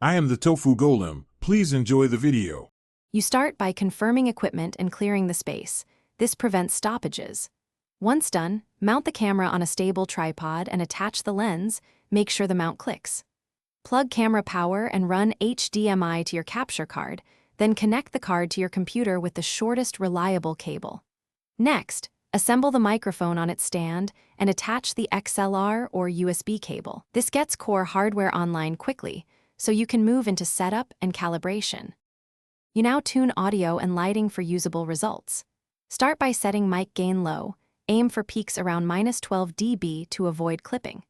I am the Tofu Golem. Please enjoy the video. You start by confirming equipment and clearing the space. This prevents stoppages. Once done, mount the camera on a stable tripod and attach the lens. Make sure the mount clicks. Plug camera power and run HDMI to your capture card, then connect the card to your computer with the shortest reliable cable. Next, assemble the microphone on its stand and attach the XLR or USB cable. This gets core hardware online quickly, so you can move into setup and calibration. You now tune audio and lighting for usable results. Start by setting mic gain low. Aim for peaks around -12 dB to avoid clipping.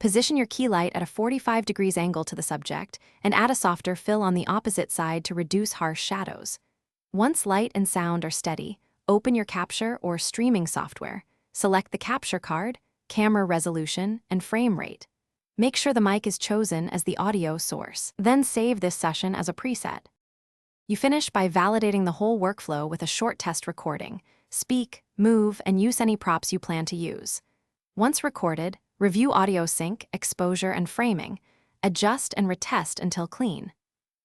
Position your key light at a 45 degrees angle to the subject and add a softer fill on the opposite side to reduce harsh shadows. Once light and sound are steady, open your capture or streaming software. Select the capture card, camera resolution, and frame rate. Make sure the mic is chosen as the audio source. Then save this session as a preset. You finish by validating the whole workflow with a short test recording. Speak, move, and use any props you plan to use. Once recorded, review audio sync, exposure, and framing. Adjust and retest until clean.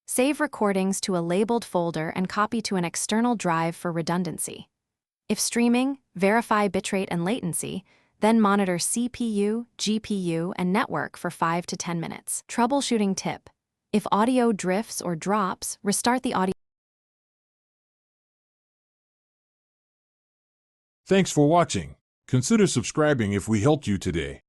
Save recordings to a labeled folder and copy to an external drive for redundancy. If streaming, verify bitrate and latency, then monitor CPU, GPU, and network for 5 to 10 minutes. Troubleshooting tip: if audio drifts or drops, restart the audio. Thanks for watching. Consider subscribing if we helped you today.